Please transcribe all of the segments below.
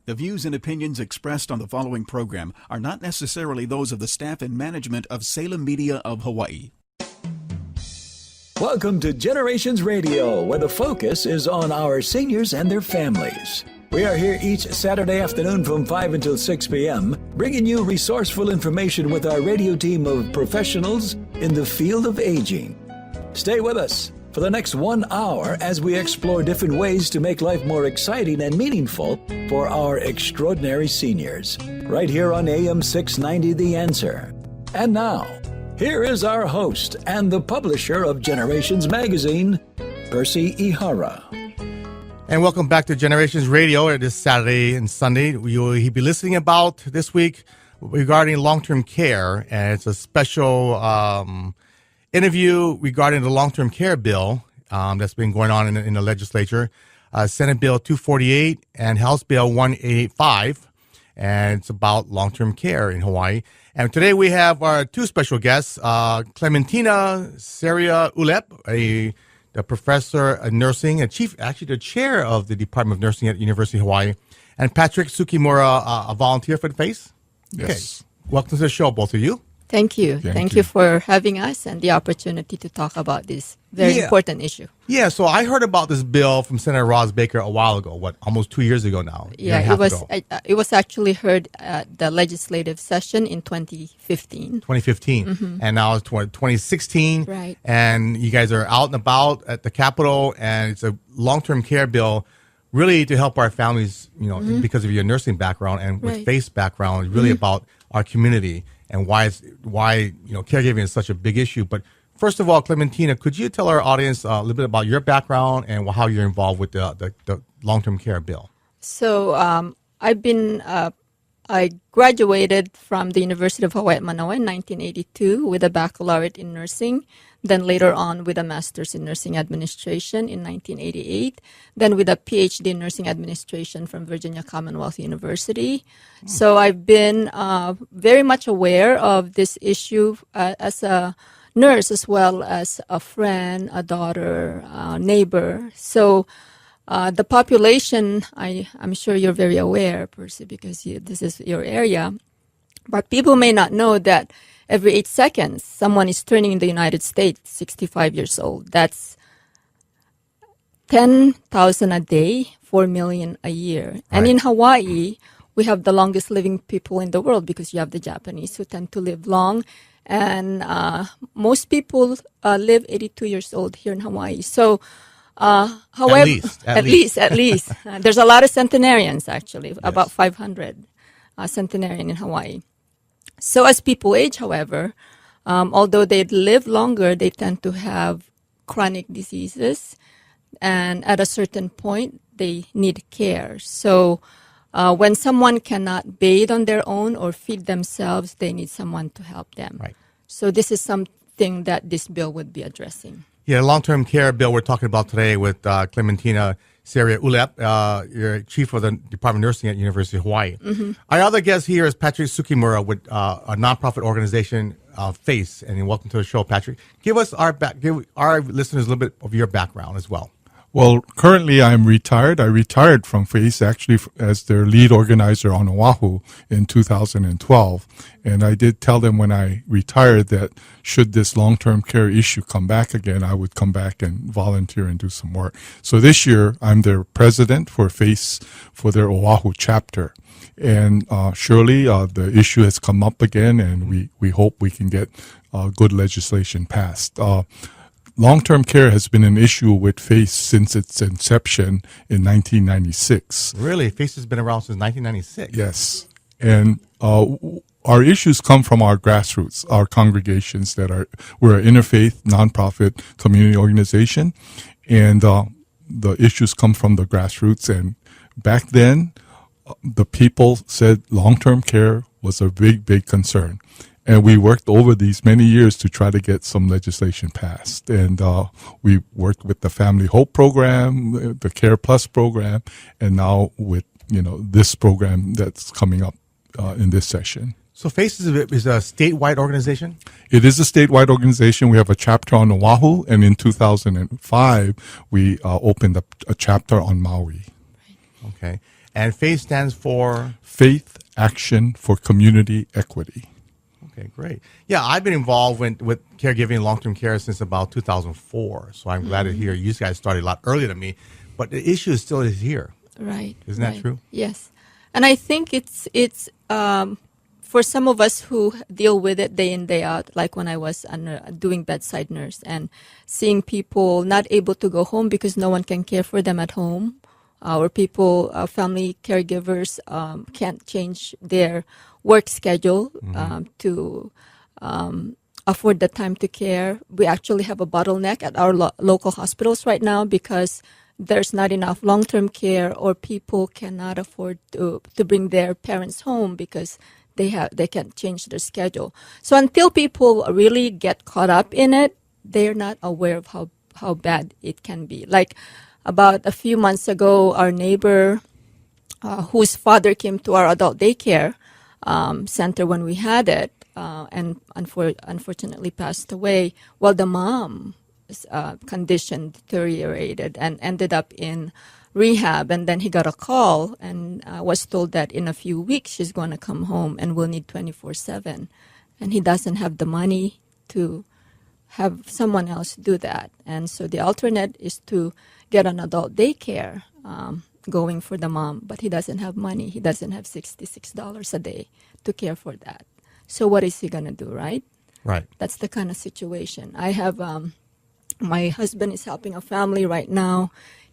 The views and opinions expressed on the following program are not necessarily those of the staff and management of Salem Media of Hawaii. Welcome to Generations Radio, where the focus is on our seniors and their families. We are here each Saturday afternoon from 5 until 6 p.m., bringing you resourceful information with our radio team of professionals in the field of aging. Stay with us for the next 1 hour as we explore different ways to make life more exciting and meaningful for our extraordinary seniors. Right here on AM 690 The Answer. And now, here is our host and the publisher of Generations Magazine, Percy Ihara. And welcome back to Generations Radio this Saturday and Sunday. You'll be listening about this week regarding long-term care, and it's a special interview regarding the long-term care bill that's been going on in the legislature, Senate Bill 248 and House Bill 1885, and it's about long-term care in Hawaii. And today we have our two special guests, Clementina Ceria-Ulep, the professor of nursing and the chair of the Department of Nursing at University of Hawaii, and Patrick Zukemura, a volunteer for the FACE. Yes. Okay. Welcome to the show, both of you. Thank you. Thank you for having us and the opportunity to talk about this very important issue. Yeah, so I heard about this bill from Senator Ross Baker a while ago, almost 2 years ago now? Yeah, it was actually heard at the legislative session in 2015. 2015. Mm-hmm. And now it's 2016. Right. And you guys are out and about at the Capitol, and it's a long-term care bill really to help our families, because of your nursing background and with FACE background, really about our community and why caregiving is such a big issue. But first of all, Clementina, could you tell our audience a little bit about your background and how you're involved with the long-term care bill? So I graduated from the University of Hawaii at Manoa in 1982 with a baccalaureate in nursing, then later on with a master's in nursing administration in 1988, then with a PhD in nursing administration from Virginia Commonwealth University. So I've been very much aware of this issue as a nurse as well as a friend, a daughter, a neighbor. So the population, I'm sure you're very aware, Percy, because this is your area. But people may not know that every 8 seconds, someone is turning in the United States 65 years old. That's 10,000 a day, 4 million a year. Right. And in Hawaii, we have the longest living people in the world because you have the Japanese who tend to live long. And most people live 82 years old here in Hawaii. So, however, at least. There's a lot of centenarians, actually, about 500 centenarian in Hawaii. So as people age, however, although they live longer, they tend to have chronic diseases. And at a certain point, they need care. So when someone cannot bathe on their own or feed themselves, they need someone to help them. Right. So this is something that this bill would be addressing. Yeah, long-term care bill we're talking about today with Clementina Ceria-Ulep, you're chief of the Department of Nursing at University of Hawaii. Mm-hmm. Our other guest here is Patrick Zukemura with a nonprofit organization, FACE, and welcome to the show, Patrick. Give our listeners a little bit of your background as well. Well, currently I'm retired. I retired from FACE actually as their lead organizer on Oahu in 2012. And I did tell them when I retired that should this long-term care issue come back again, I would come back and volunteer and do some work. So this year I'm their president for FACE for their Oahu chapter. And surely the issue has come up again, and we hope we can get good legislation passed. Long-term care has been an issue with FACE since its inception in 1996. Really? FACE has been around since 1996? Yes. And our issues come from our grassroots, our congregations we're an interfaith, nonprofit community organization. And the issues come from the grassroots. And back then, the people said long-term care was a big, big concern. And we worked over these many years to try to get some legislation passed. And we worked with the Family Hope program, the Care Plus program, and now with this program that's coming up in this session. So FACE is a statewide organization? It is a statewide organization. We have a chapter on Oahu, and in 2005, we opened up a chapter on Maui. Okay. And FAITH stands for? Faith Action for Community Equity. Okay, great. Yeah, I've been involved with caregiving and long-term care since about 2004. So I'm glad to hear you guys started a lot earlier than me. But the issue still is here. Right. Isn't that true? Yes. And I think it's for some of us who deal with it day in, day out, like when I was doing bedside nurse and seeing people not able to go home because no one can care for them at home. Our family caregivers can't change their work schedule to afford the time to care. We actually have a bottleneck at our local hospitals right now because there's not enough long-term care, or people cannot afford to bring their parents home because they can't change their schedule. So until people really get caught up in it, they're not aware of how bad it can be. Like about a few months ago, our neighbor whose father came to our adult daycare center when we had it and unfortunately passed away. Well, the mom condition deteriorated and ended up in rehab, and then he got a call and was told that in a few weeks she's going to come home and will need 24/7, and he doesn't have the money to have someone else do that. And so the alternate is to get an adult daycare going for the mom, but he doesn't have money. He doesn't have $66 a day to care for that. So what is he going to do, right? Right. That's the kind of situation. I have my husband is helping a family right now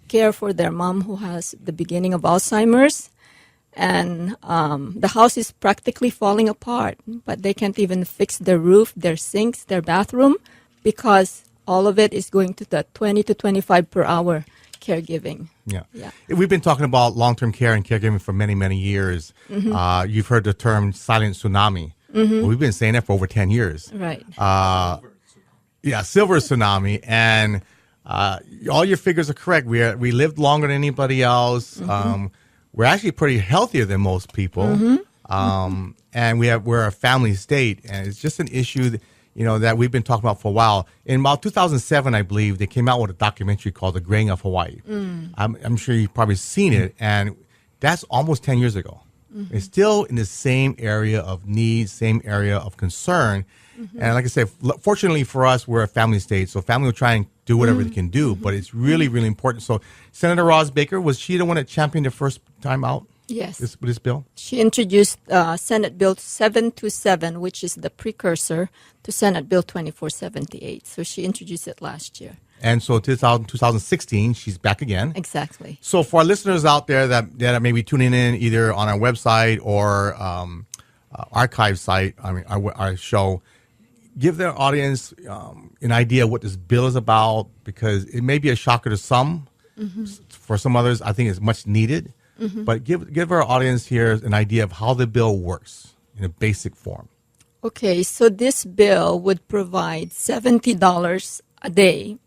care for their mom who has the beginning of Alzheimer's, and the house is practically falling apart, but they can't even fix their roof, their sinks, their bathroom, because all of it is going to the 20 to 25 per hour caregiving. Yeah. We've been talking about long-term care and caregiving for many, many years. You've heard the term silent tsunami. Well, we've been saying that for over 10 years. Right. Silver tsunami. And all your figures are correct. We lived longer than anybody else. We're actually pretty healthier than most people. And we're a family state. And it's just an issue that we've been talking about for a while. In about 2007, I believe, they came out with a documentary called The Graying of Hawaii. I'm sure you've probably seen it, and that's almost 10 years ago. It's still in the same area of need, same area of concern. And like I said, fortunately for us, we're a family state, so family will try and do whatever they can do, but it's really, really important. So Senator Roz Baker, was she the one that championed the first time out? Yes. This bill? She introduced Senate Bill 727, which is the precursor to Senate Bill 2478. So she introduced it last year. And so 2016, she's back again. Exactly. So for our listeners out there that may be tuning in either on our website or archive site, our show, give their audience an idea what this bill is about, because it may be a shocker to some. For some others, I think it's much needed. But give our audience here an idea of how the bill works in a basic form. Okay, so this bill would provide $70 a day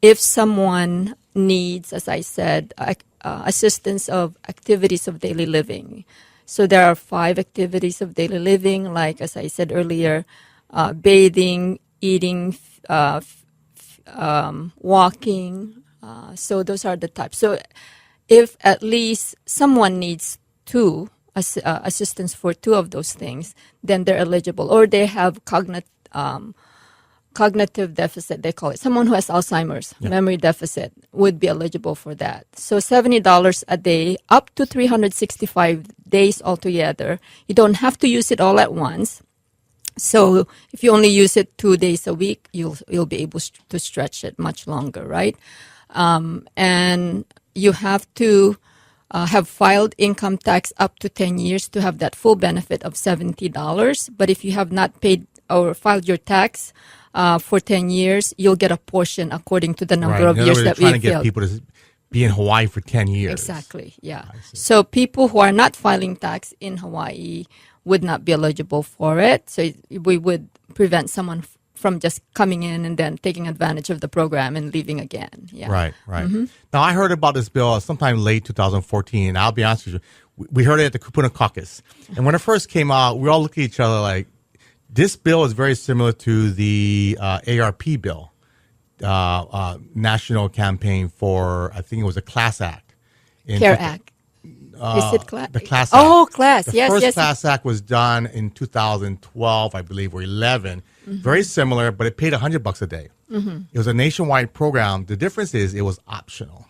if someone needs, as I said, assistance of activities of daily living. So there are 5 activities of daily living, like, as I said earlier, bathing, eating, walking. So those are the types. So if at least someone needs 2 assistance for 2 of those things, then they're eligible. Or they have cognitive deficit, they call it. Someone who has Alzheimer's, memory deficit, would be eligible for that. So $70 a day, up to 365 days altogether. You don't have to use it all at once. So if you only use it 2 days a week, you'll be able to stretch it much longer, right? And you have to have filed income tax up to 10 years to have that full benefit of $70. But if you have not paid or filed your tax for 10 years, you'll get a portion according to the number of years that we trying to get people to be in Hawaii for 10 years. Exactly, yeah. So people who are not filing tax in Hawaii would not be eligible for it. So we would prevent someone from just coming in and then taking advantage of the program and leaving again. Yeah. Right. Now, I heard about this bill sometime late 2014, and I'll be honest with you, we heard it at the Kupuna Caucus. And when it first came out, we all looked at each other like, this bill is very similar to the ARP bill, national campaign for, I think it was a CLASS Act. CARE Act. Is it the Class Act. Oh, Class. The Yes, first yes. Class Act was done in 2012, I believe, or 11. Very similar, but it paid $100 a day. It was a nationwide program. The difference is it was optional.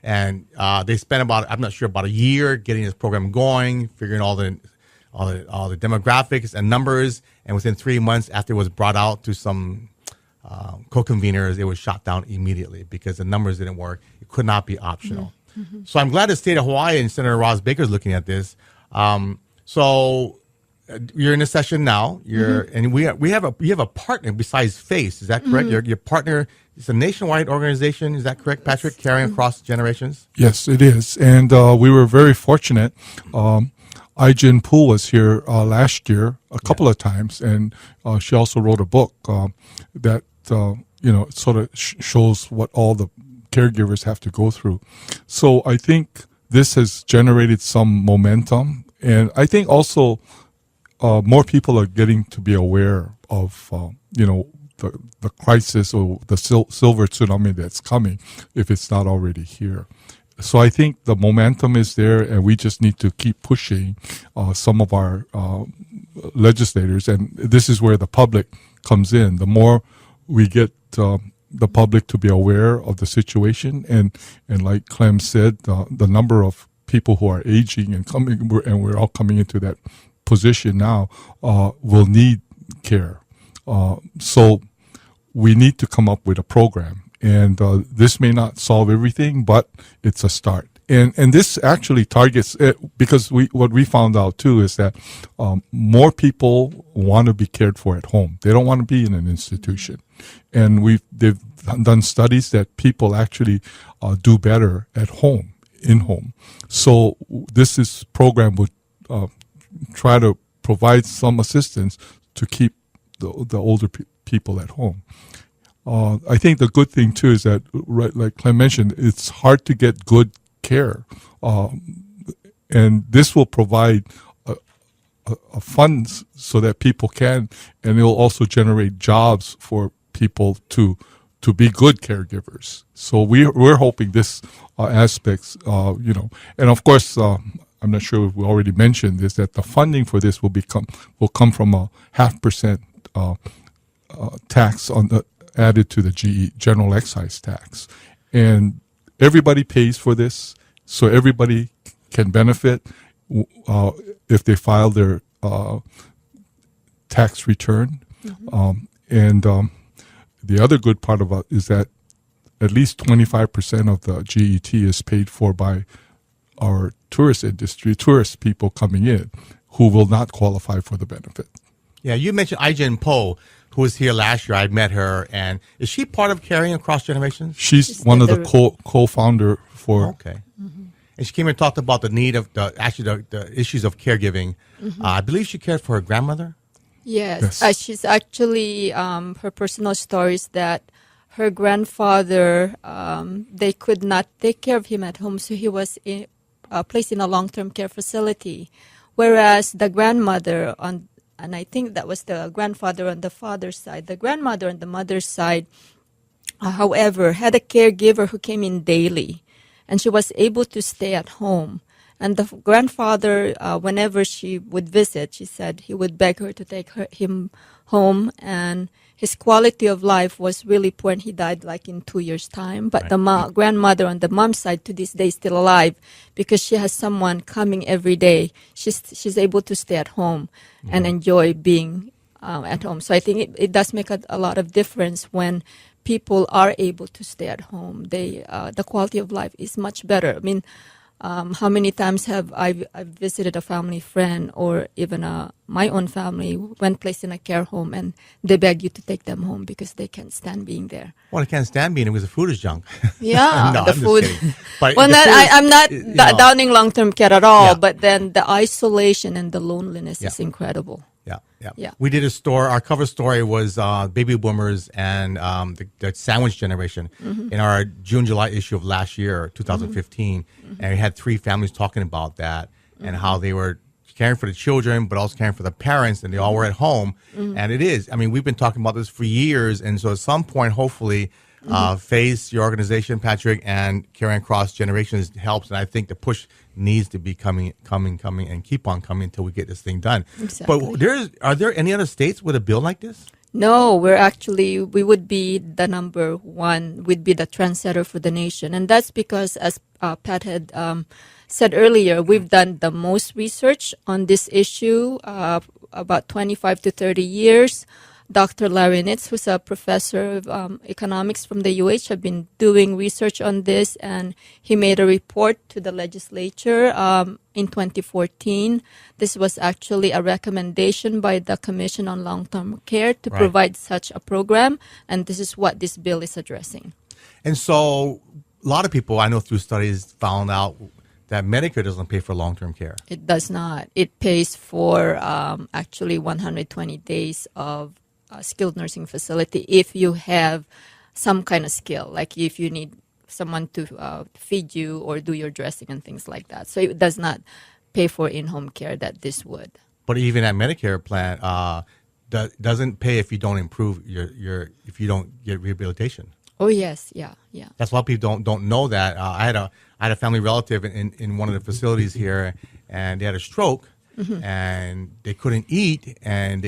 And they spent I'm not sure, about a year getting this program going, figuring all the demographics and numbers. And within 3 months after it was brought out to some co-conveners, it was shot down immediately because the numbers didn't work. It could not be optional. So I'm glad the state of Hawaii and Senator Ross Baker is looking at this. So you're in a session now. And we have a partner besides FACE. Is that correct? Your partner is a nationwide organization. Is that correct, Patrick? Carrying across generations. Yes, it is. And we were very fortunate. Ai-jen Poole was here last year a couple of times, and she also wrote a book that sort of shows what all the caregivers have to go through. So I think this has generated some momentum, and I think also more people are getting to be aware of the crisis or the silver tsunami that's coming if it's not already here. So I think the momentum is there, and we just need to keep pushing some of our legislators, and this is where the public comes in. The more we get the public to be aware of the situation, and like Clem said, the number of people who are aging and we're all coming into that position now, will need care. So we need to come up with a program. And this may not solve everything, but it's a start. And this actually targets it, because what we found out too is that more people want to be cared for at home. They don't want to be in an institution. And they've done studies that people actually do better at home, in home. So this program would try to provide some assistance to keep the older people at home. I think the good thing too is that, right, like Clem mentioned, it's hard to get good care, and this will provide a funds so that people can, and it will also generate jobs for people to be good caregivers. So we're hoping this aspects, and of course, I'm not sure if we already mentioned this, that the funding for this will come from a 0.5% tax added to the general excise tax. And everybody pays for this, so everybody can benefit if they file their tax return. The other good part about is that at least 25% of the GET is paid for by our tourist industry, tourist people coming in who will not qualify for the benefit. Yeah, you mentioned Ai-jen Poole, who was here last year. I met her, and is she part of Carrying Across Generations? She's one of the co-founder for. Okay, and she came here and talked about the need of the issues of caregiving. I believe she cared for her grandmother. Yes. She's actually her personal stories that her grandfather they could not take care of him at home, so he was placed in a long-term care facility, whereas the grandmother and I think that was the grandfather on the father's side. The grandmother on the mother's side, however, had a caregiver who came in daily, and she was able to stay at home. And the grandfather, whenever she would visit, she said he would beg her to take him home, and his quality of life was really poor, and he died like in 2 years' time. But the grandmother on the mom's side to this day is still alive because she has someone coming every day. She's able to stay at home and enjoy being at home. So I think it does make a lot of difference when people are able to stay at home. The quality of life is much better. I mean, how many times have I visited a family friend or even my own family when placed in a care home, and they beg you to take them home because they can't stand being there. Well, they can't stand being there because the food is junk. Yeah, no, the I'm food. But well, I'm not downing long-term care at all, but then the isolation and the loneliness is incredible. Yeah. We did our cover story was baby boomers and the sandwich generation in our June-July issue of last year, 2015. And we had 3 families talking about that and how they were caring for the children, but also caring for the parents, and they all were at home. And it is. I mean, we've been talking about this for years. And so at some point, hopefully, Face, your organization, Patrick, and Carrying Across Generations helps, and I think the push needs to be coming, and keep on coming until we get this thing done. Exactly. But are there any other states with a bill like this? No, we would be the number one, we'd be the trendsetter for the nation. And that's because, as Pat had said earlier, we've done the most research on this issue, about 25 to 30 years. Dr. Larry Nitz, who's a professor of economics from the UH, have been doing research on this, and he made a report to the legislature in 2014. This was actually a recommendation by the Commission on Long-Term Care to provide such a program, and this is what this bill is addressing. And so a lot of people I know through studies found out that Medicare doesn't pay for long-term care. It does not. It pays for actually 120 days of skilled nursing facility if you have some kind of skill, like if you need someone to feed you or do your dressing and things like that. So it does not pay for in-home care that this would. But even that Medicare plan doesn't pay if you don't improve if you don't get rehabilitation. Oh yes, yeah. That's why people don't know that. I had a family relative in one of the facilities here, and they had a stroke, and they couldn't eat, and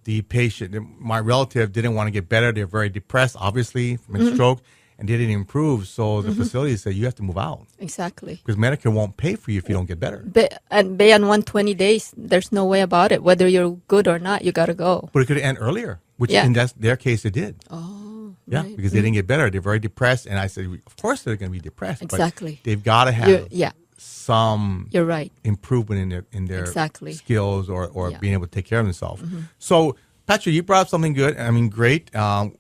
the patient, my relative, didn't want to get better. They're very depressed, obviously, from a stroke, and they didn't improve. So the facility said, you have to move out. Exactly. Because Medicare won't pay for you if you don't get better. And beyond 120 days, there's no way about it. Whether you're good or not, you got to go. But it could end earlier, which in their case it did. Oh, yeah, right. because they didn't get better. They're very depressed. And I said, of course they're going to be depressed. Exactly. But they've got to have some You're right. improvement in their Exactly. skills or being able to take care of themselves. So, Patrick, you brought up something good. I mean, great. However,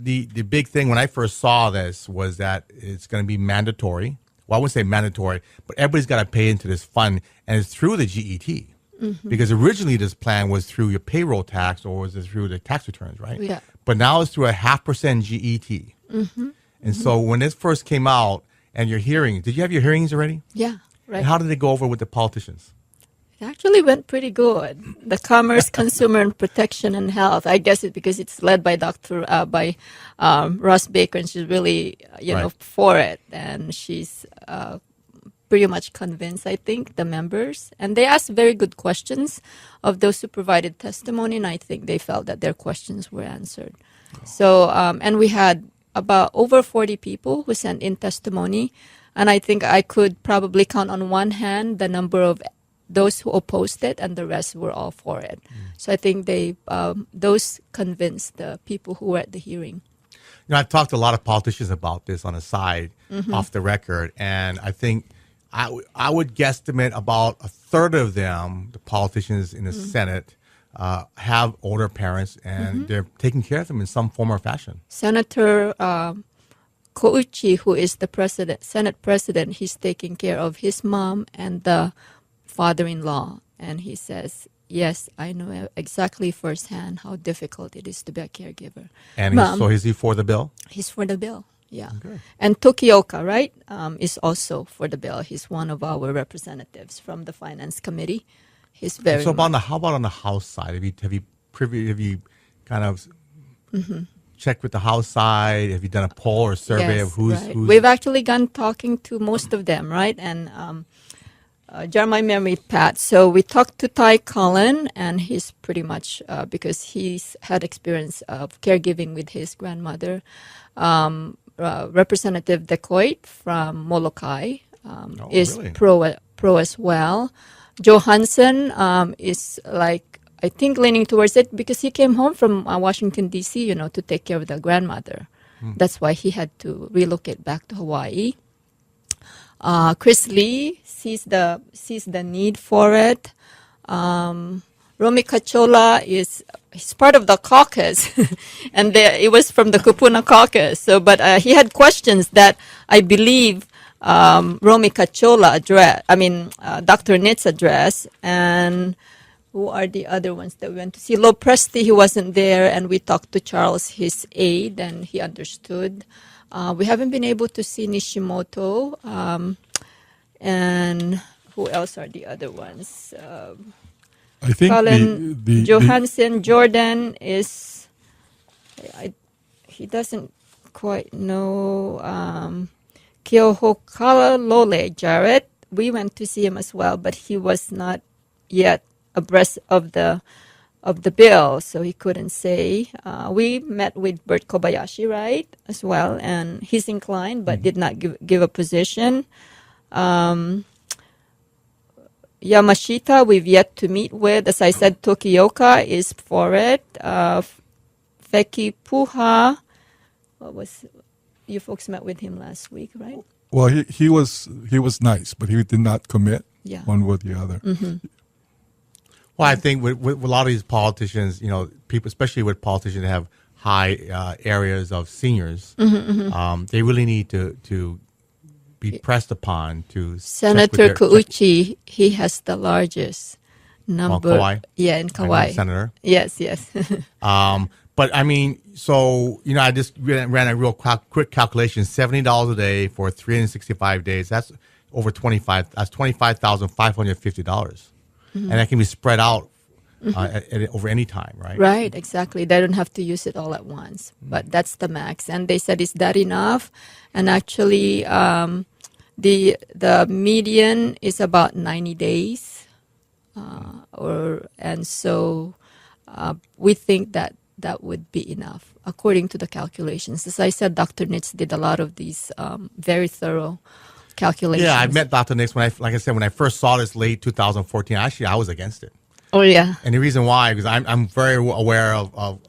the big thing when I first saw this was that it's going to be mandatory. Well, I wouldn't say mandatory, but everybody's got to pay into this fund, and it's through the GET. Because originally this plan was through your payroll tax, or was it through the tax returns, right? Yeah. But now it's through a 0.5% GET. And so when this first came out, and your hearing, did you have your hearings already? Yeah, right. And how did they go over with the politicians? It actually went pretty good. The Commerce, Consumer and Protection and Health. I guess it's because it's led by Ross Baker, and she's really for it, and she's pretty much convinced, I think, the members. And they asked very good questions of those who provided testimony, and I think they felt that their questions were answered. So, and we had about over 40 people who sent in testimony, and I think I could probably count on one hand the number of those who opposed it, and the rest were all for it. So I think those convinced the people who were at the hearing. You know, I've talked to a lot of politicians about this on the side, off the record, and I think I would guesstimate about a third of them, the politicians in the Senate, have older parents, and they're taking care of them in some form or fashion. Senator Kouchi, who is the Senate president, he's taking care of his mom and the father-in-law, and he says, yes, I know exactly firsthand how difficult it is to be a caregiver. And so is he for the bill? He's for the bill, yeah. Okay. And Tokioka, right, is also for the bill. He's one of our representatives from the Finance Committee. He's very. So how about on the House side? Have you kind of checked with the House side? Have you done a poll or survey of who's? We've actually gone talking to most of them, right? And jar my memory, Pat. So we talked to Ty Cullen, and he's pretty much because he's had experience of caregiving with his grandmother. Representative Decoit from Molokai is really? pro as well. Johansson is I think leaning towards it because he came home from Washington D.C. To take care of the grandmother. That's why he had to relocate back to Hawaii. Chris Lee sees the need for it. Romy Cachola he's part of the caucus, and it was from the Kupuna caucus. So, but he had questions that I believe Romy Cachola addressed. Dr. Nitz addressed, and who are the other ones that we went to see? Lo Presti, he wasn't there, and we talked to Charles, his aide, and he understood. We haven't been able to see Nishimoto, and who else are the other ones? I think Colin Johansson, Jordan is. he doesn't quite know. Kiohokala Lole Jarrett. We went to see him as well, but he was not yet abreast of the bill, so he couldn't say. We met with Bert Kobayashi, right, as well, and he's inclined, but did not give a position. Yamashita, we've yet to meet with. As I said, Tokioka is for it. Feki Puha, you folks met with him last week, right? Well, he was nice, but he did not commit one way or the other. Mm-hmm. Well, I think with a lot of these politicians, people, especially with politicians that have high areas of seniors, they really need to be pressed upon to. Senator Kouchi, he has the largest number. Kauai? Yeah, in Kauai. Senator. Yes. But I mean, so I just ran a real quick calculation: $70 a day for 365 days. That's over That's $25,550, and that can be spread out over any time, right? Right, exactly. They don't have to use it all at once, but that's the max. And they said, "Is that enough?" And actually, the median is about 90 days, so we think that would be enough, according to the calculations. As I said, Dr. Nitz did a lot of these very thorough calculations. Yeah, I met Dr. Nitz when I first saw this late 2014. Actually, I was against it. Oh yeah. And the reason why, because I'm very aware of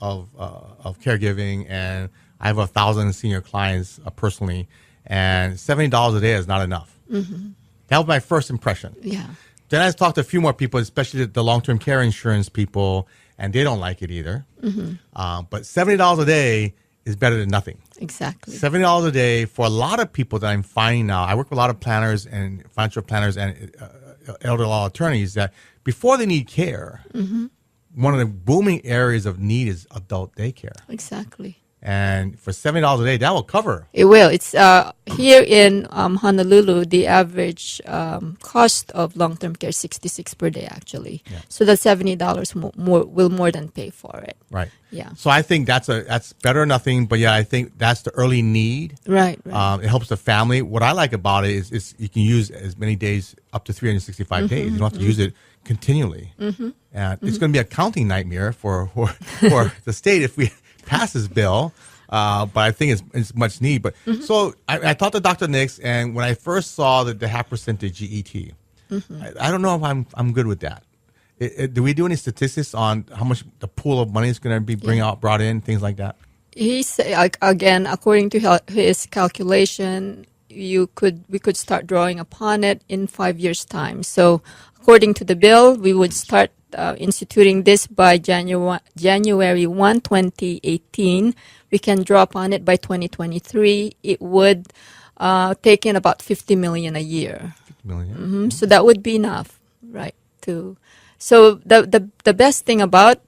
caregiving, and I have 1,000 senior clients personally, and $70 a day is not enough. Mm-hmm. That was my first impression. Yeah. Then I talked to a few more people, especially the long-term care insurance people, and they don't like it either. Mm-hmm. But $70 a day is better than nothing. Exactly. $70 a day for a lot of people that I'm finding now. I work with a lot of planners and financial planners and elder law attorneys that before they need care, one of the booming areas of need is adult daycare. Exactly. And for $70 a day, that will cover. It will. It's here in Honolulu, the average cost of long-term care is $66 per day, actually. Yeah. So that $70 will more than pay for it. Right. Yeah. So I think that's better than nothing. But yeah, I think that's the early need. Right. It helps the family. What I like about it is you can use as many days, up to 365 days. You don't have to use it continually. And it's going to be a counting nightmare for the state if we pass this bill, but I think it's much need. But so I talked to Dr. Nix, and when I first saw the half percentage GET, I don't know if I'm good with that. Do we do any statistics on how much the pool of money is going to be brought in, things like that? He said, again, according to his calculation, we could start drawing upon it in 5 years' time. So according to the bill, we would start instituting this by January 1, 2018. We can draw upon it by 2023. It would take in about $50 million a year. $50 million. So that would be enough, right? So the best thing about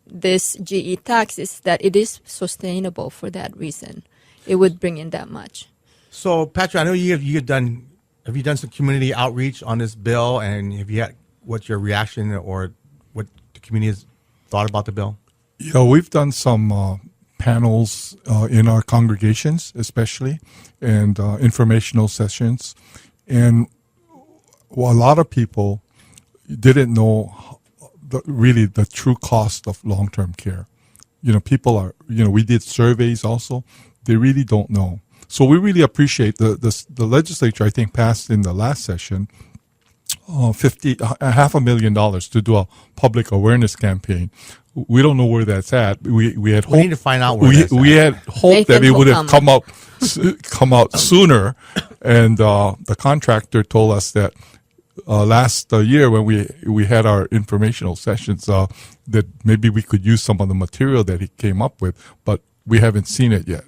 this GE tax is that it is sustainable for that reason. It would bring in that much. So Patrick, I know have you done some community outreach on this bill, and have you had what's your reaction or what the community has thought about the bill? Yeah, we've done some panels in our congregations, especially, and informational sessions. And a lot of people didn't know really the true cost of long-term care. People are, we did surveys also. They really don't know. So we really appreciate the legislature, I think, passed in the last session $500,000 to do a public awareness campaign. We don't know where that's at. We had hoped, we need to find out where that's at. We had hoped that it would have come out sooner, and the contractor told us that last year when we had our informational sessions that maybe we could use some of the material that he came up with, but we haven't seen it yet.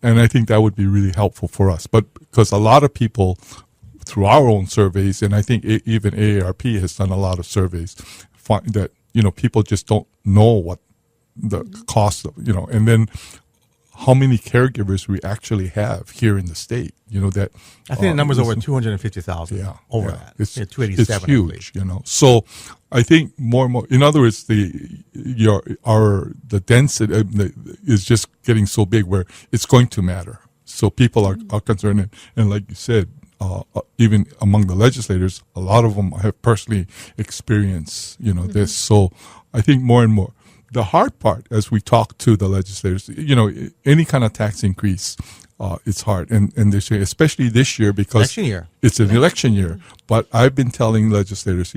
And I think that would be really helpful for us. But because a lot of people, through our own surveys, and I think even AARP has done a lot of surveys, find that people just don't know what the cost of, and then how many caregivers we actually have here in the state. That I think the number's over 250,000. Yeah, over yeah. that. It's 287. It's huge. So I think more and more. In other words, the density is just getting so big where it's going to matter. So people are concerned, and like you said, even among the legislators, a lot of them have personally experienced, this. So I think more and more. The hard part, as we talk to the legislators, any kind of tax increase, it's hard. And this year, especially this year, because it's an election year. But I've been telling legislators,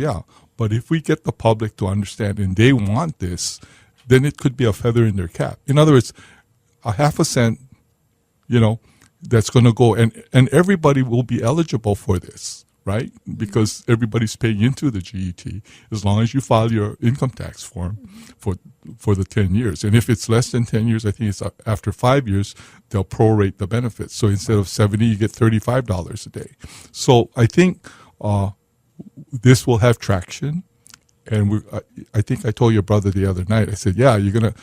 but if we get the public to understand and they want this, then it could be a feather in their cap. In other words, a half a cent, that's going to go, and everybody will be eligible for this, right? Because everybody's paying into the GET as long as you file your income tax form for the 10 years. And if it's less than 10 years, I think it's after 5 years, they'll prorate the benefits. So instead of $70, you get $35 a day. So I think this will have traction. And I think I told your brother the other night, I said, you're going to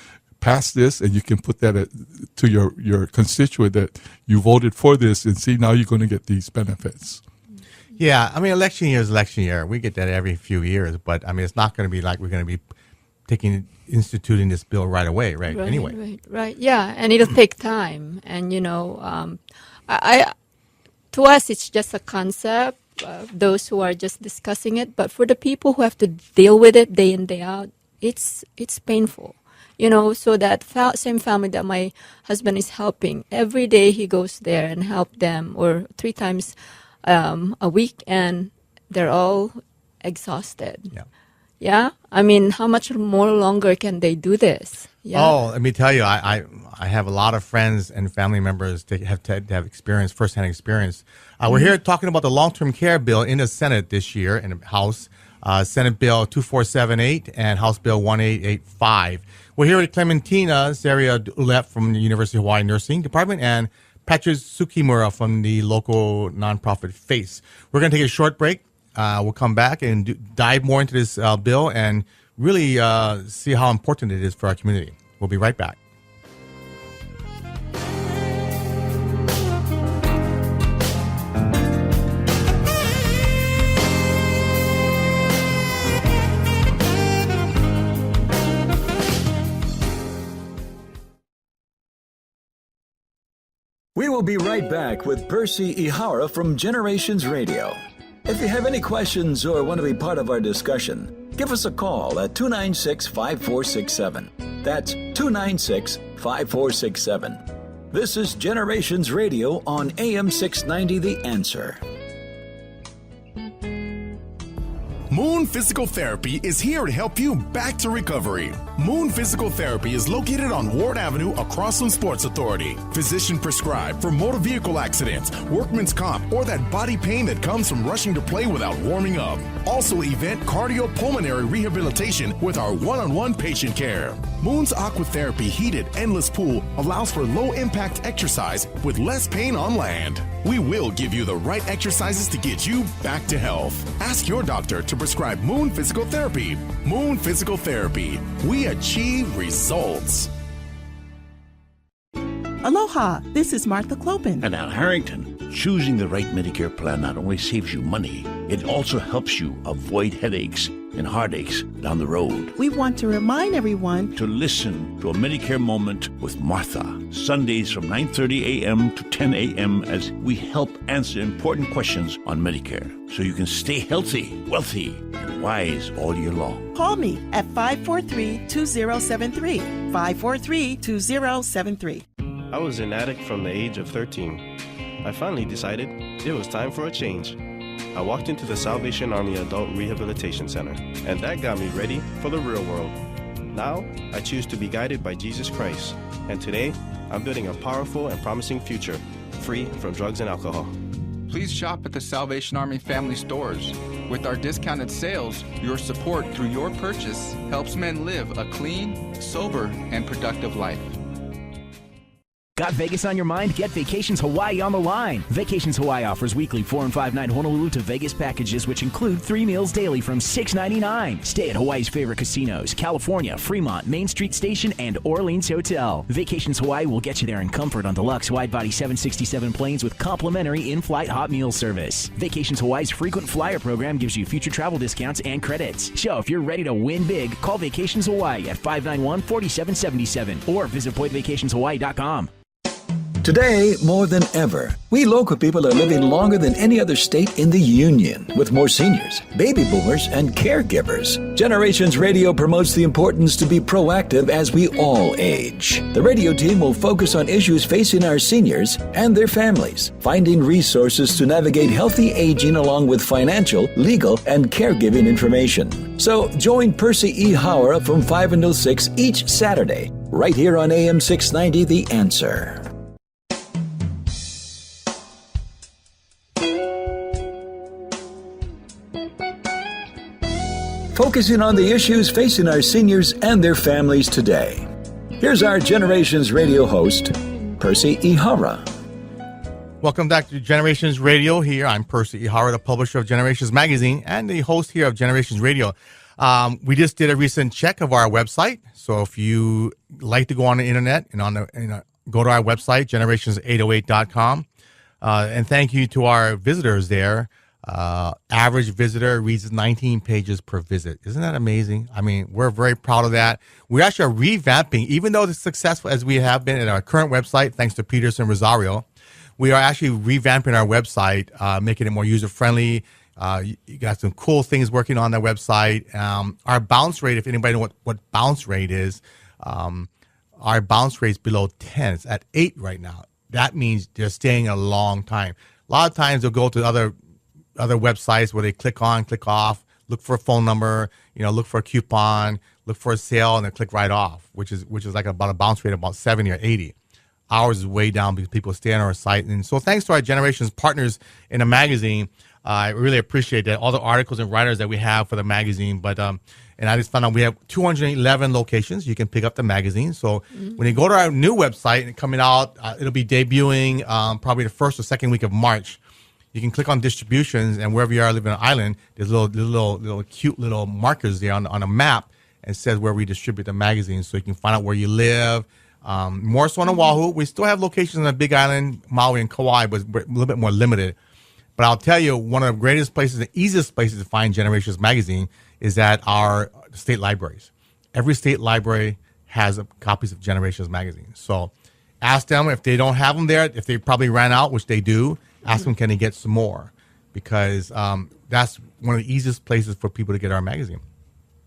pass this, and you can put that to your constituent that you voted for this, and see, now you're going to get these benefits. Yeah, I mean, election year is election year. We get that every few years, but I mean, it's not going to be like we're going to be instituting this bill right away, right? Anyway. Right. Yeah, and it'll take time. And, to us, it's just a concept, those who are just discussing it. But for the people who have to deal with it day in, day out, it's painful. So that same family that my husband is helping, every day he goes there and help them, or 3 times a week, and they're all exhausted. Yeah. I mean, how much more longer can they do this? Yeah. Oh, let me tell you, I have a lot of friends and family members that have experience, firsthand experience. We're here talking about the long-term care bill in the Senate this year, in the House, Senate Bill 2478 and House Bill 1885. We're here with Clementina, Ceria-Ulep from the University of Hawaii Nursing Department, and Patrick Zukemura from the local nonprofit FACE. We're going to take a short break. We'll come back and dive more into this bill and really see how important it is for our community. We'll be right back. We will be right back with Percy Ihara from Generations Radio. If you have any questions or want to be part of our discussion, give us a call at 296-5467. That's 296-5467. This is Generations Radio on AM 690 The Answer. Moon Physical Therapy is here to help you back to recovery. Moon Physical Therapy is located on Ward Avenue across from Sports Authority. Physician prescribed for motor vehicle accidents, workman's comp, or that body pain that comes from rushing to play without warming up. Also event cardiopulmonary rehabilitation with our one-on-one patient care. Moon's Aquatherapy heated endless pool allows for low-impact exercise with less pain on land. We will give you the right exercises to get you back to health. Ask your doctor to prescribe Moon Physical Therapy. Moon Physical Therapy. We achieve results. Aloha, this is Martha Clopin. And Al Harrington. Choosing the right Medicare plan not only saves you money, it also helps you avoid headaches and heartaches down the road. We want to remind everyone to listen to a Medicare Moment with Martha, Sundays from 9:30 a.m. to 10 a.m. as we help answer important questions on Medicare so you can stay healthy, wealthy, and wise all year long. Call me at 543-2073, 543-2073. I was an addict from the age of 13. I finally decided it was time for a change. I walked into the Salvation Army Adult Rehabilitation Center, and that got me ready for the real world. Now, I choose to be guided by Jesus Christ, and today, I'm building a powerful and promising future, free from drugs and alcohol. Please shop at the Salvation Army family stores. With our discounted sales, your support through your purchase helps men live a clean, sober, and productive life. Got Vegas on your mind? Get Vacations Hawaii on the line. Vacations Hawaii offers weekly 4- and 5-night Honolulu to Vegas packages, which include 3 meals daily from $6.99. Stay at Hawaii's favorite casinos, California, Fremont, Main Street Station, and Orleans Hotel. Vacations Hawaii will get you there in comfort on deluxe wide-body 767 planes with complimentary in-flight hot meal service. Vacations Hawaii's frequent flyer program gives you future travel discounts and credits. So if you're ready to win big, call Vacations Hawaii at 591-4777 or visit pointVacationsHawaii.com. Today, more than ever, we local people are living longer than any other state in the Union, with more seniors, baby boomers, and caregivers. Generations Radio promotes the importance to be proactive as we all age. The radio team will focus on issues facing our seniors and their families, finding resources to navigate healthy aging along with financial, legal, and caregiving information. So join Percy E. Howard from 5 until 6 each Saturday, right here on AM 690 The Answer. Focusing on the issues facing our seniors and their families today. Here's our Generations Radio host, Percy Ihara. Welcome back to Generations Radio. Here, I'm Percy Ihara, the publisher of Generations Magazine and the host here of Generations Radio. We just did a recent check of our website. So if you like to go on the internet and go to our website, generations808.com. And thank you to our visitors there. Average visitor reads 19 pages per visit. Isn't that amazing? I mean, we're very proud of that. We actually are revamping, even though it's successful as we have been at our current website, thanks to Peterson Rosario. We are actually revamping our website, making it more user-friendly. You got some cool things working on that website. Our bounce rate, if anybody knows what bounce rate is, our bounce rate is below 10. It's at 8 right now. That means they're staying a long time. A lot of times they'll go to other websites where they click on, click off, look for a phone number, look for a coupon, look for a sale, and they click right off, which is like about a bounce rate of about 70 or 80. Ours is way down because people stay on our site. And so thanks to our Generations partners in the magazine, I really appreciate that, all the articles and writers that we have for the magazine. But and I just found out we have 211 locations. You can pick up the magazine. So when you go to our new website and coming out, it'll be debuting probably the first or second week of March. You can click on distributions, and wherever you are living on an island, there's little cute little markers there on a map, and says where we distribute the magazine, so you can find out where you live. More so on Oahu. We still have locations on the Big Island, Maui, and Kauai, but a little bit more limited. But I'll tell you, one of the greatest places, the easiest places to find Generations Magazine is at our state libraries. Every state library has copies of Generations Magazine. So ask them if they don't have them there, if they probably ran out, which they do. Ask them, can they get some more? Because that's one of the easiest places for people to get our magazine.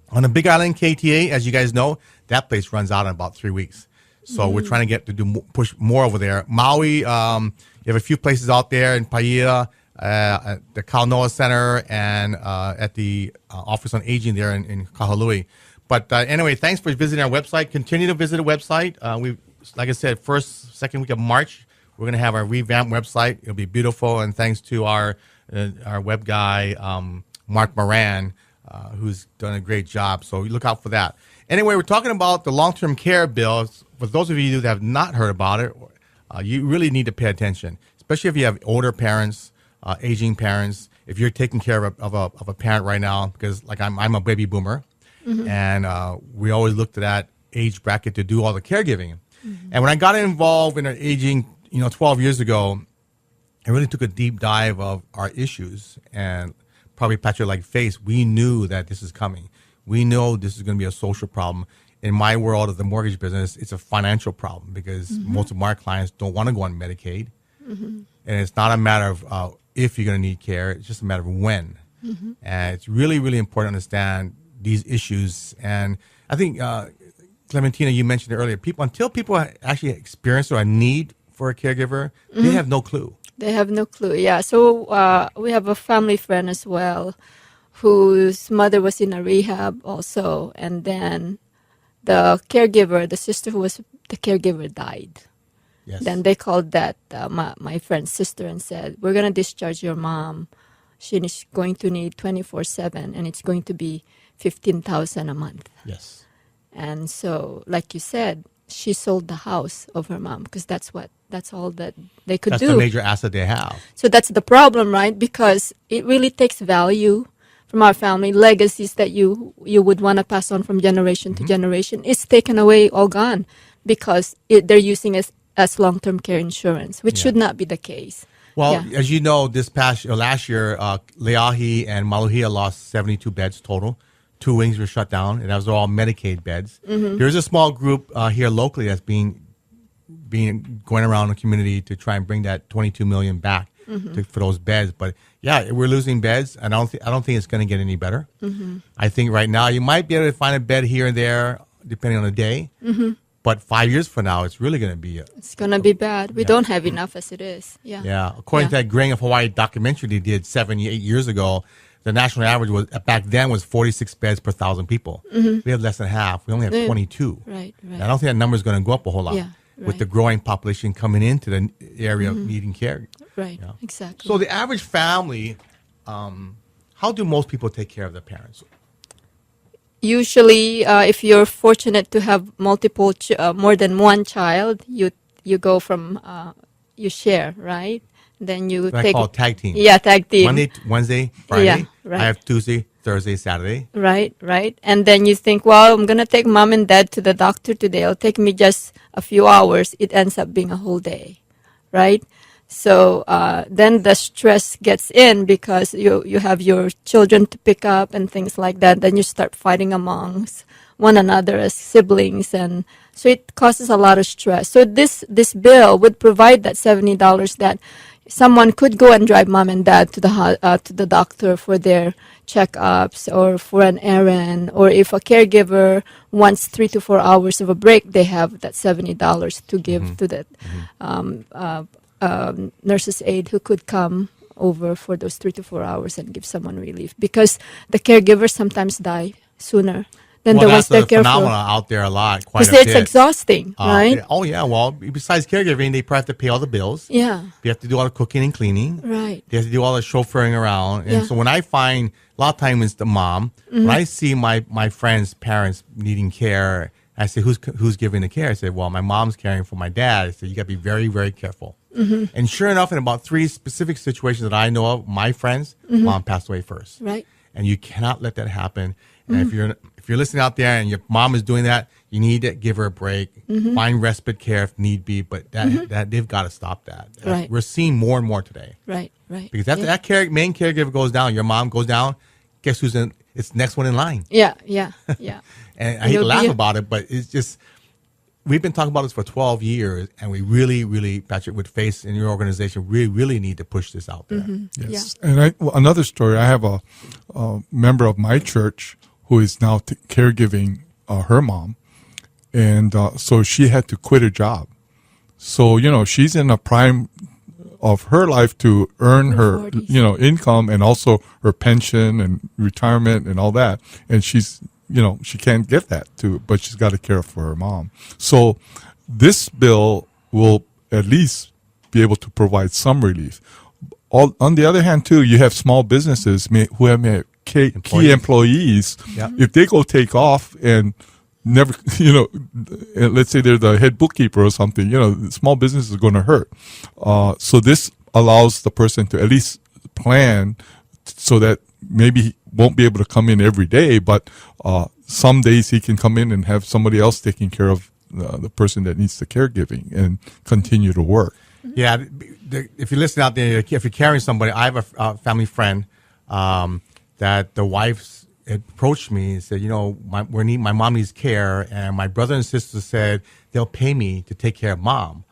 On the Big Island KTA, as you guys know, that place runs out in about 3 weeks. So we're trying to push more over there. Maui, you have a few places out there in Paia, at the Manoa Center, and at the Office on Aging there in Kahului. But anyway, thanks for visiting our website. Continue to visit the website. Like I said, second week of March, we're going to have our revamped website. It'll be beautiful. And thanks to our web guy, Mark Moran, who's done a great job. So look out for that. Anyway, we're talking about the long-term care bill. For those of you that have not heard about it, you really need to pay attention, especially if you have older parents, aging parents. If you're taking care of a parent right now, because like I'm a baby boomer, and we always looked at that age bracket to do all the caregiving. And when I got involved in aging, 12 years ago, I really took a deep dive of our issues, and probably Patrick like face, we knew that this is coming. We know this is going to be a social problem. In my world of the mortgage business, it's a financial problem because most of my clients don't want to go on Medicaid. And it's not a matter of if you're going to need care. It's just a matter of when. And it's really, really important to understand these issues. And I think, Clementina, you mentioned it earlier, until people actually experience or a need for a caregiver, they have no clue. They have no clue, yeah. So we have a family friend as well whose mother was in a rehab also. And then the caregiver, the sister who was the caregiver, died. Yes. Then they called that my friend's sister and said, we're going to discharge your mom. She's going to need 24/7, and it's going to be $15,000 a month. Yes. And so, like you said, she sold the house of her mom because that's all that they could do. That's the major asset they have. So that's the problem, right? Because it really takes value from our family. Legacies that you would want to pass on from generation to generation is taken away, all gone, because they're using it as long-term care insurance, which should not be the case. Well, as you know, last year, Leahi and Maluhia lost 72 beds total. 2 wings were shut down, and those are all Medicaid beds. There's a small group here locally that's going around the community to try and bring that 22 million back for those beds. But yeah, we're losing beds, and I don't think it's going to get any better. I think right now you might be able to find a bed here and there, depending on the day. But 5 years from now, it's really going to be it's going to be bad. We don't have enough as it is. Yeah. According to that Graying of Hawaii documentary they did 8 years ago, the national average was back then was 46 beds per 1,000 people. We have less than half. We only have 22. Right. I don't think that number is going to go up a whole lot with the growing population coming into the area of needing care. Right. Exactly. So the average family, how do most people take care of their parents? Usually, if you're fortunate to have multiple, more than one child, you go from you share, right? Then you take call tag team. Yeah, tag team. Monday, Wednesday, Friday. Yeah, right. I have Tuesday, Thursday, Saturday. Right. And then you think, well, I'm gonna take mom and dad to the doctor today. It'll take me just a few hours. It ends up being a whole day, right? So then the stress gets in because you have your children to pick up and things like that. Then you start fighting amongst one another as siblings, and so it causes a lot of stress. So this bill would provide that $70 that someone could go and drive mom and dad to the doctor for their checkups or for an errand, or if a caregiver wants 3 to 4 hours of a break, they have that $70 to give to that nurse's aide who could come over for those 3 to 4 hours and give someone relief, because the caregivers sometimes die sooner than the ones they're careful. That's a phenomenon out there a lot, quite a bit. Because it's exhausting, right? Oh, yeah. Well, besides caregiving, they probably have to pay all the bills. Yeah. They have to do all the cooking and cleaning. Right. They have to do all the chauffeuring around. And so when I find, a lot of times it's the mom, when I see my friends' parents needing care, I say, who's giving the care? I say, well, my mom's caring for my dad. I say, you got to be very, very careful. And sure enough, in about 3 specific situations that I know of, my friends, mom passed away first. Right. And you cannot let that happen. And if you're listening out there and your mom is doing that, you need to give her a break, find respite care if need be. But that they've got to stop that. Right. We're seeing more and more today. Right. Because after that main caregiver goes down, your mom goes down, guess who's in? It's next one in line. Yeah. And I hate to laugh about it, but it's just, we've been talking about this for 12 years, and we really, really, Patrick, with FACE in your organization, really need to push this out there. Yes. Yeah. And another story, I have a member of my church who is now caregiving her mom. And so she had to quit her job. So, she's in a prime of her life to earn her, 40s. Income and also her pension and retirement and all that. And she's, she can't get that but she's got to care for her mom. So this bill will at least be able to provide some relief. On the other hand, too, you have small businesses who have key employees. Yeah. If they go take off and never, let's say they're the head bookkeeper or something, small business is going to hurt. So this allows the person to at least plan so that maybe he won't be able to come in every day, but some days he can come in and have somebody else taking care of the person that needs the caregiving and continue to work. Yeah, if you're listening out there, if you're carrying somebody, I have a family friend that the wife approached me and said, my mom needs care, and my brother and sister said they'll pay me to take care of mom.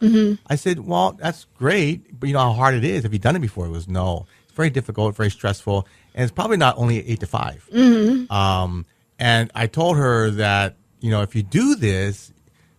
I said, well, that's great, but you know how hard it is. Have you done it before? It was no. It's very difficult, very stressful, and it's probably not only 8 to 5. And I told her that, if you do this,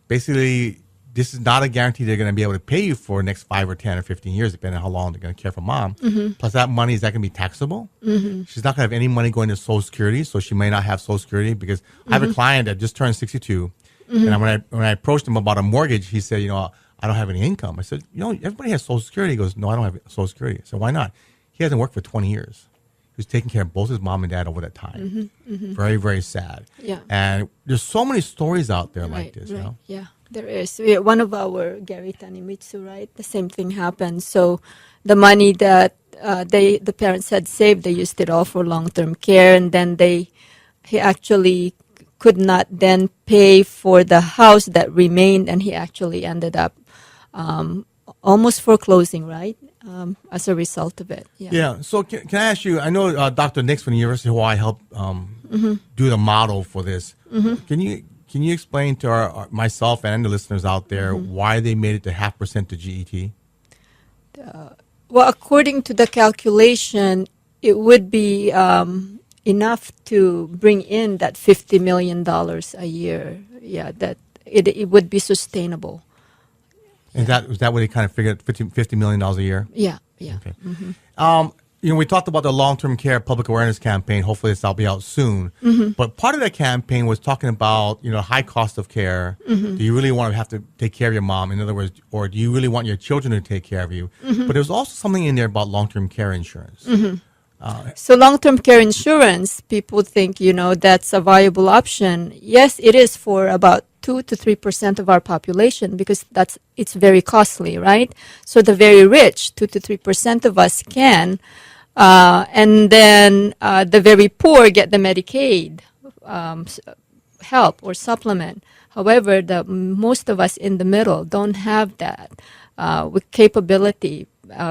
basically, this is not a guarantee they're going to be able to pay you for the next 5 or 10 or 15 years, depending on how long they're going to care for mom. Plus, that money, is that going to be taxable? She's not going to have any money going to Social Security, so she may not have Social Security, because I have a client that just turned 62, and when I approached him about a mortgage, he said, I don't have any income. I said, everybody has Social Security. He goes, no, I don't have Social Security. I said, why not? He hasn't worked for 20 years. He was taking care of both his mom and dad over that time. Very, very sad. Yeah. And there's so many stories out there like this. Right. Yeah. There is. One of our Gary Tanimitsu, right? The same thing happened. So the money that the parents had saved, they used it all for long-term care, and then he actually could not then pay for the house that remained, and he actually ended up almost foreclosing, right? As a result of it. Yeah. So can I ask you? I know Dr. Nix from the University of Hawaii helped do the model for this. Can you explain to myself and the listeners out there why they made it to 0.5% to GET? Well, according to the calculation, it would be enough to bring in that $50 million a year. Yeah, that it would be sustainable. Is that what they kind of figured, $50 million a year? Yeah. Okay. We talked about the long-term care public awareness campaign. Hopefully this will be out soon. But part of that campaign was talking about, high cost of care. Do you really want to have to take care of your mom? In other words, or do you really want your children to take care of you? But there was also something in there about long-term care insurance. So long-term care insurance, people think, that's a viable option. Yes, it is for about 2 to 3% of our population because it's very costly, right? So the very rich, 2 to 3% of us can, and then the very poor get the Medicaid help or supplement. However, most of us in the middle don't have that with capability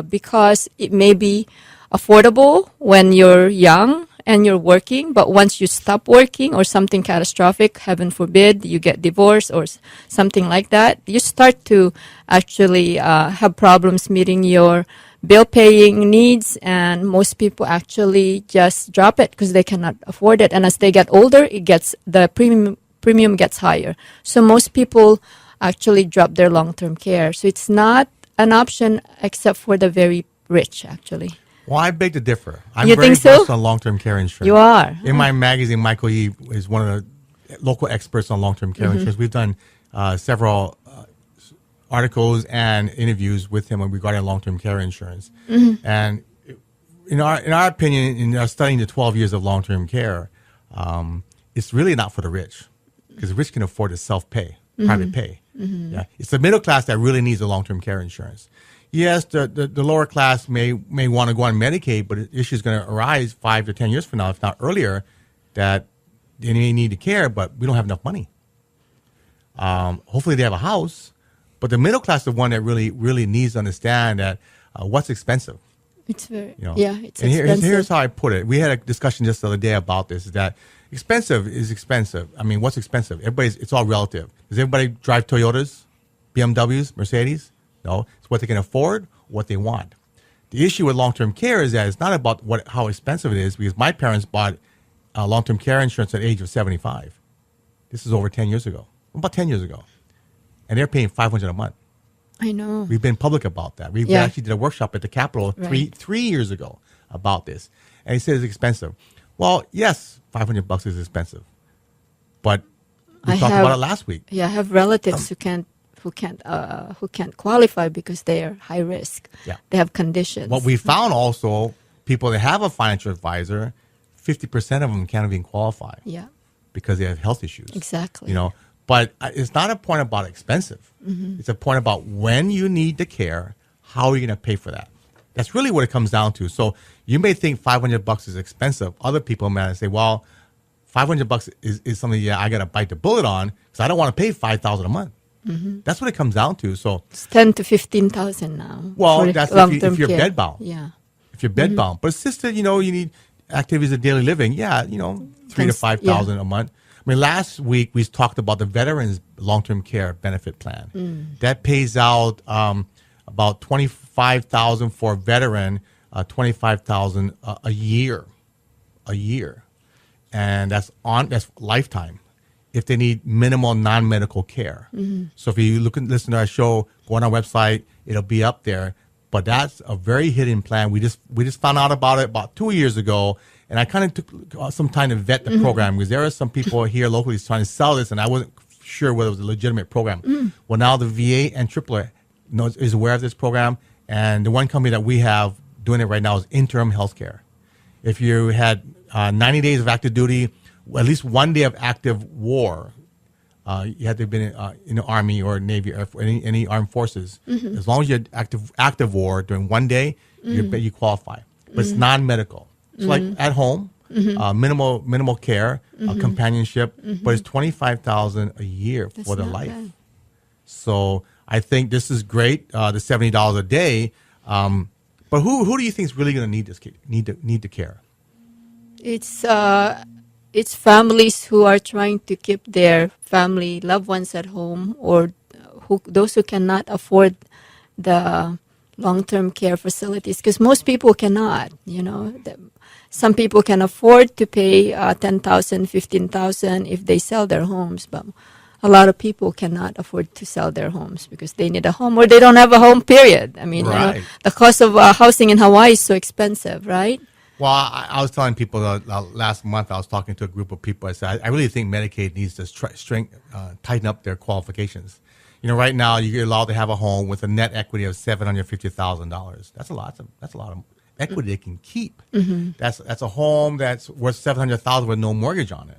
because it may be affordable when you're young and you're working, but once you stop working or something catastrophic, heaven forbid, you get divorced or something like that, you start to actually have problems meeting your bill paying needs, and most people actually just drop it because they cannot afford it. And as they get older, the premium gets higher. So most people actually drop their long-term care. So it's not an option except for the very rich, actually. Well, I beg to differ. I'm you very think so? versed on long-term care insurance. You are. In my magazine, Michael Yee is one of the local experts on long-term care insurance. We've done several articles and interviews with him regarding long-term care insurance. And in our opinion, in our studying the 12 years of long-term care, it's really not for the rich because the rich can afford to self-pay, private pay. Yeah, it's the middle class that really needs the long-term care insurance. Yes, the lower class may want to go on Medicaid, but the issue is going to arise 5 to 10 years from now, if not earlier, that they may need to care, but we don't have enough money. Hopefully they have a house, but the middle class is the one that really needs to understand that what's expensive. It's very, it's and expensive. Here's how I put it. We had a discussion just the other day about this, is that expensive is expensive. I mean, what's expensive? It's all relative. Does everybody drive Toyotas, BMWs, Mercedes? No, it's what they can afford, what they want. The issue with long-term care is that it's not about how expensive it is, because my parents bought long-term care insurance at the age of 75. This is over 10 years ago, about 10 years ago. And they're paying $500 a month. I know. We've been public about that. We actually did a workshop at the Capitol three years ago about this. And he said it's expensive. Well, yes, $500 is expensive. But we talked about it last week. Yeah, I have relatives who can't qualify because they are high risk. Yeah. They have conditions. What we found also, people that have a financial advisor, 50% of them can't even qualify. Yeah. Because they have health issues. Exactly. But it's not a point about expensive. It's a point about when you need the care, how are you going to pay for that? That's really what it comes down to. So you may think $500 is expensive. Other people may say, well, $500 is something I got to bite the bullet on because I don't want to pay $5,000 a month. That's what it comes down to. So it's 10 to 15,000 now. Well, that's if you're bed bound. Yeah. If you're bed bound, but assisted, you need activities of daily living. Yeah, 3,000 to 5,000 a month. I mean, last week we talked about the Veterans Long-Term Care Benefit Plan. That pays out about $25,000 for a veteran, $25,000 a year, and that's lifetime. If they need minimal non-medical care. So if you listen to our show, go on our website, it'll be up there. But that's a very hidden plan. We just found out about it about 2 years ago, and I kind of took some time to vet the program because there are some people here locally trying to sell this, and I wasn't sure whether it was a legitimate program. Well, now the VA and AAA is aware of this program, and the one company that we have doing it right now is Interim Healthcare. If you had 90 days of active duty, at least 1 day of active war, you have to have been in the Army or Navy or any armed forces. As long as you're active war during one day, you qualify. But it's non-medical. It's like at home, minimal care, companionship, but it's $25,000 a year for their life. Bad. So I think this is great. The $70 a day. But who do you think is really going to need this? Need the care? It's families who are trying to keep their family loved ones at home, or those who cannot afford the long-term care facilities, because most people cannot. Some people can afford to pay $10,000, $15,000 if they sell their homes, but a lot of people cannot afford to sell their homes because they need a home or they don't have a home, period. I mean, right. The cost of housing in Hawaii is so expensive, right? Well, I was telling people last month, I was talking to a group of people. I said, I really think Medicaid needs to tighten up their qualifications. Right now you're allowed to have a home with a net equity of $750,000. That's a lot of equity they can keep. That's a home that's worth $700,000 with no mortgage on it.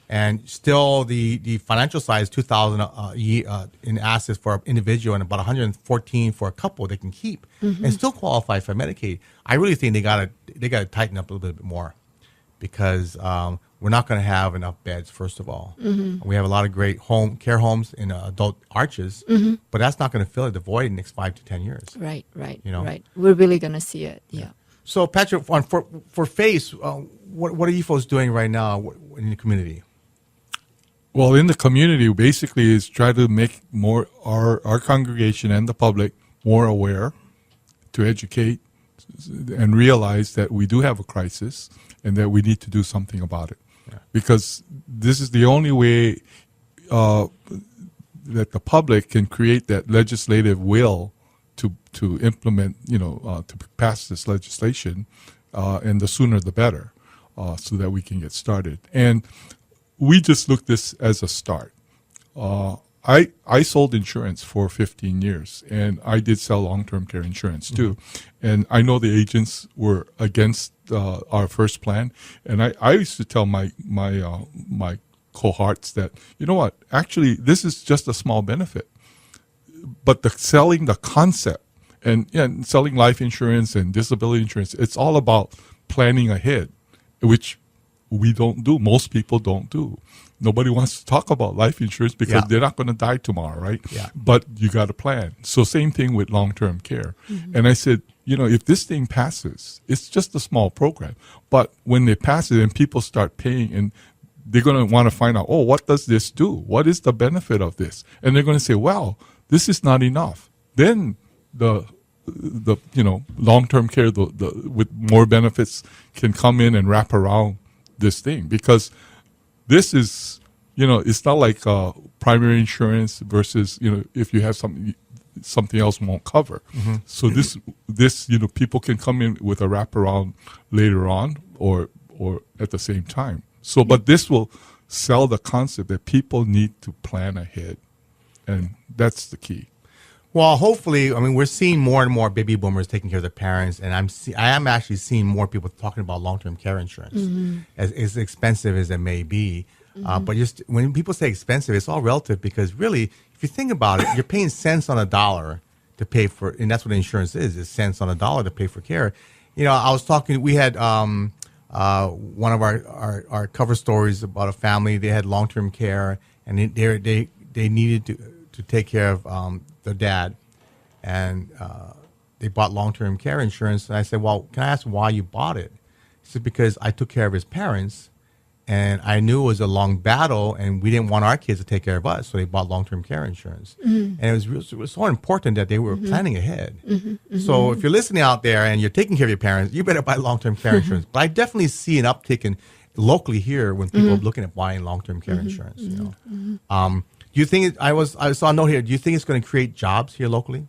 And still the financial side is $2,000 in assets for an individual and about $114 for a couple they can keep and still qualify for Medicaid. I really think they gotta tighten up a little bit more because we're not going to have enough beds. First of all, we have a lot of great care homes in adult arches, but that's not going to fill the void in the next 5 to 10 years. Right. Right. We're really going to see it. Yeah. So Patrick, for FACE, what are you folks doing right now in the community? Well, in the community, basically, is try to make more our congregation and the public more aware, to educate and realize that we do have a crisis and that we need to do something about it. Yeah. Because this is the only way that the public can create that legislative will to implement, to pass this legislation, and the sooner the better, so that we can get started. And we just look this as a start. I sold insurance for 15 years, and I did sell long-term care insurance too. And I know the agents were against our first plan, and I used to tell my cohorts that, you know what, actually this is just a small benefit, but selling the concept and selling life insurance and disability insurance, it's all about planning ahead, which we don't do. Most people don't do. Nobody wants to talk about life insurance because they're not going to die tomorrow, right? Yeah. But you got to plan. So same thing with long-term care. And I said, if this thing passes, it's just a small program. But when they pass it and people start paying, and they're going to want to find out, what does this do? What is the benefit of this? And they're going to say, well, this is not enough. Then the long-term care with more benefits can come in and wrap around this thing, because this is, it's not like primary insurance versus, if you have something else won't cover. So this, people can come in with a wraparound later on or at the same time. So, but this will sell the concept that people need to plan ahead, and that's the key. Well, hopefully, we're seeing more and more baby boomers taking care of their parents, and I am actually seeing more people talking about long-term care insurance, as expensive as it may be. But just when people say expensive, it's all relative, because really, if you think about it, you're paying cents on a dollar to pay for, and that's what insurance is cents on a dollar to pay for care. I was talking, we had one of our cover stories about a family. They had long-term care, and they needed to take care of their dad, and they bought long-term care insurance. And I said, well, can I ask why you bought it? He said, because I took care of his parents, and I knew it was a long battle, and we didn't want our kids to take care of us, so they bought long-term care insurance. And it was so important that they were planning ahead. So if you're listening out there and you're taking care of your parents, you better buy long-term care insurance. But I definitely see an uptick locally here when people are looking at buying long-term care insurance. Do you think I saw a note here? Do you think it's going to create jobs here locally?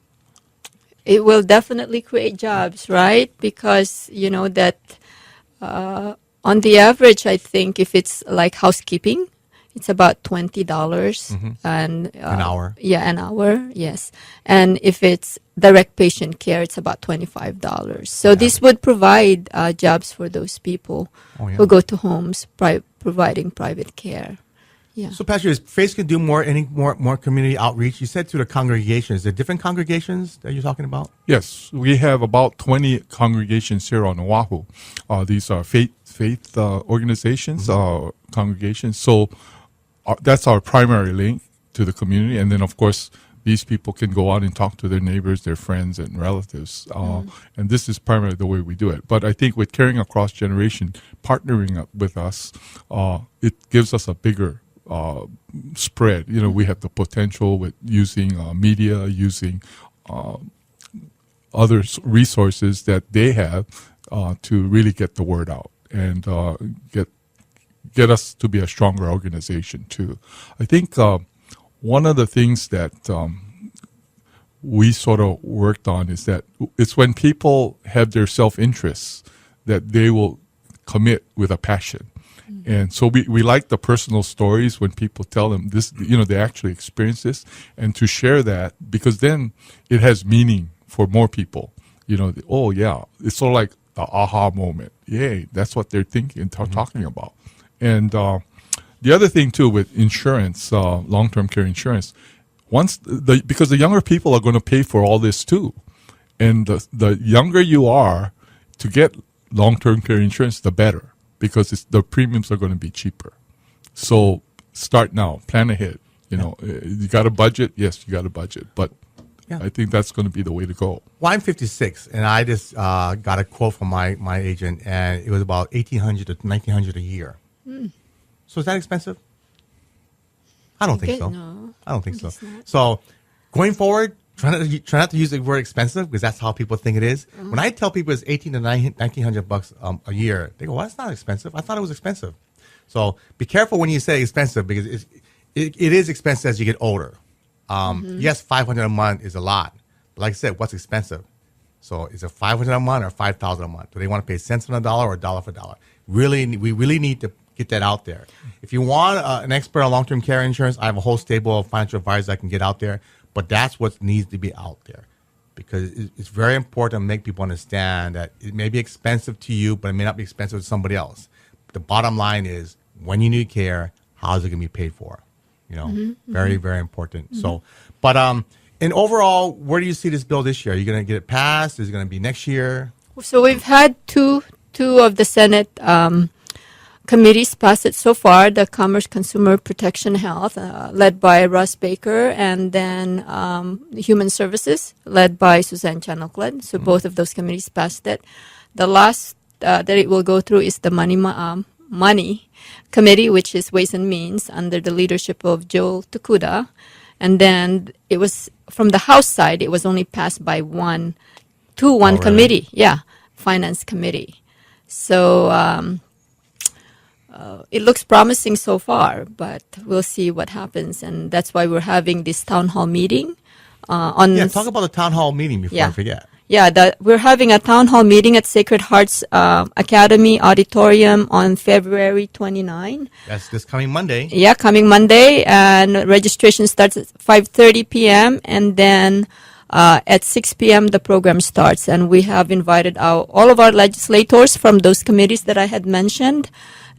It will definitely create jobs, right? Because that on the average, I think if it's like housekeeping, it's about $20 and an hour. Yeah, an hour. Yes, and if it's direct patient care, it's about $25. So this would provide jobs for those people who go to homes providing private care. Yeah. So, Patrick, is FACE can do more community outreach? You said to the congregations. Is there different congregations that you're talking about? Yes, we have about 20 congregations here on Oahu. These are faith organizations, congregations. So that's our primary link to the community. And then, of course, these people can go out and talk to their neighbors, their friends, and relatives. And this is primarily the way we do it. But I think with Caring Across Generation partnering up with us, it gives us a bigger spread. You know, we have the potential with using media, using other resources that they have to really get the word out and get us to be a stronger organization too. I think one of the things that we sort of worked on is that it's when people have their self-interests that they will commit with a passion. And so we like the personal stories when people tell them this, you know, they actually experience this, and to share that, because then it has meaning for more people. You know, oh yeah, it's sort of like the aha moment. Yay, that's what they're thinking and talking about. And the other thing too with insurance, long-term care insurance, because the younger people are going to pay for all this too, and the younger you are to get long-term care insurance, the better, because the premiums are going to be cheaper. So start now, plan ahead. You know, you got a budget? Yes, you got a budget, but I think that's going to be the way to go. Well, I'm 56, and I just got a quote from my agent, and it was about $1,800 to $1,900 a year. So is that expensive? I don't think so. No, I don't think so. not. So going forward, try not to use the word expensive, because that's how people think it is. When I tell people it's $1,800 to $1,900 a year, they go, "Well, that's not expensive. I thought it was expensive." So be careful when you say expensive, because it is expensive as you get older. Yes, $500 a month is a lot, but like I said, what's expensive? So is it $500 a month or $5,000 a month? Do they want to pay cents on a dollar or dollar for dollar? We really need to get that out there. If you want an expert on long-term care insurance, I have a whole stable of financial advisors I can get out there. But that's what needs to be out there, because it's very important to make people understand that it may be expensive to you, but it may not be expensive to somebody else. The bottom line is, when you need care, how is it going to be paid for? You know, very, very important. So, but and overall, where do you see this bill this year? Are you going to get it passed? Is it going to be next year? So we've had two of the Senate committees pass it so far: the Commerce, Consumer Protection, Health, led by Russ Baker, and then Human Services, led by Suzanne Chanocled. So both of those committees passed it. The last that it will go through is the Money Committee, which is Ways and Means, under the leadership of Joel Takuda. And then it was, from the House side, it was only passed by one committee. Yeah, Finance Committee. So it looks promising so far, but we'll see what happens. And that's why we're having this town hall meeting. Talk about the town hall meeting before I forget. Yeah, we're having a town hall meeting at Sacred Hearts Academy Auditorium on February 29. That's this coming Monday. Yeah, coming Monday. And registration starts at 5:30 p.m. And then at 6 p.m. the program starts. And we have invited all of our legislators from those committees that I had mentioned.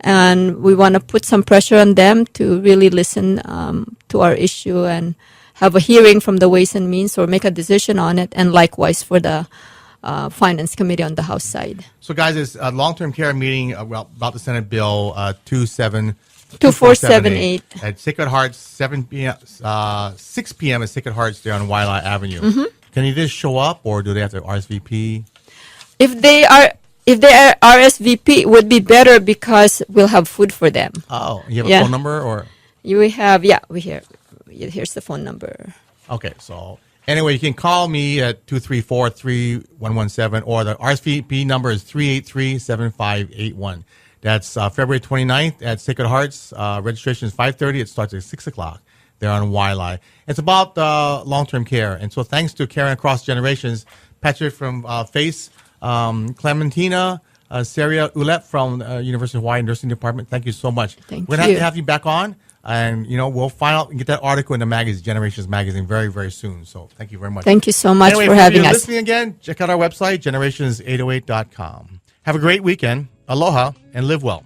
And we want to put some pressure on them to really listen to our issue and have a hearing from the Ways and Means, or make a decision on it, and likewise for the Finance Committee on the House side. So, guys, it's a long-term care meeting about the Senate Bill 2478 at Sacred Hearts, 6 p.m. at Sacred Hearts there on Wailea Avenue. Can you just show up, or do they have to RSVP? If they are RSVP, it would be better, because we'll have food for them. Oh, you have a phone number, or? Here's the phone number. Okay, so anyway, you can call me at 234-3117, or the RSVP number is 383-7581. That's February 29th at Sacred Hearts. Registration is 5:30. It starts at 6 o'clock there on Wailea. It's about long-term care. And so thanks to Caring Across Generations, Patrick from FACE, Clementina, Ceria-Ulep from University of Hawaii Nursing Department. Thank you so much. We're going to have you back on. And, we'll find out and get that article in the magazine, Generations Magazine, very, very soon. So thank you very much. Thank you so much for having us. Listening again, check out our website, generations808.com. Have a great weekend. Aloha, and live well.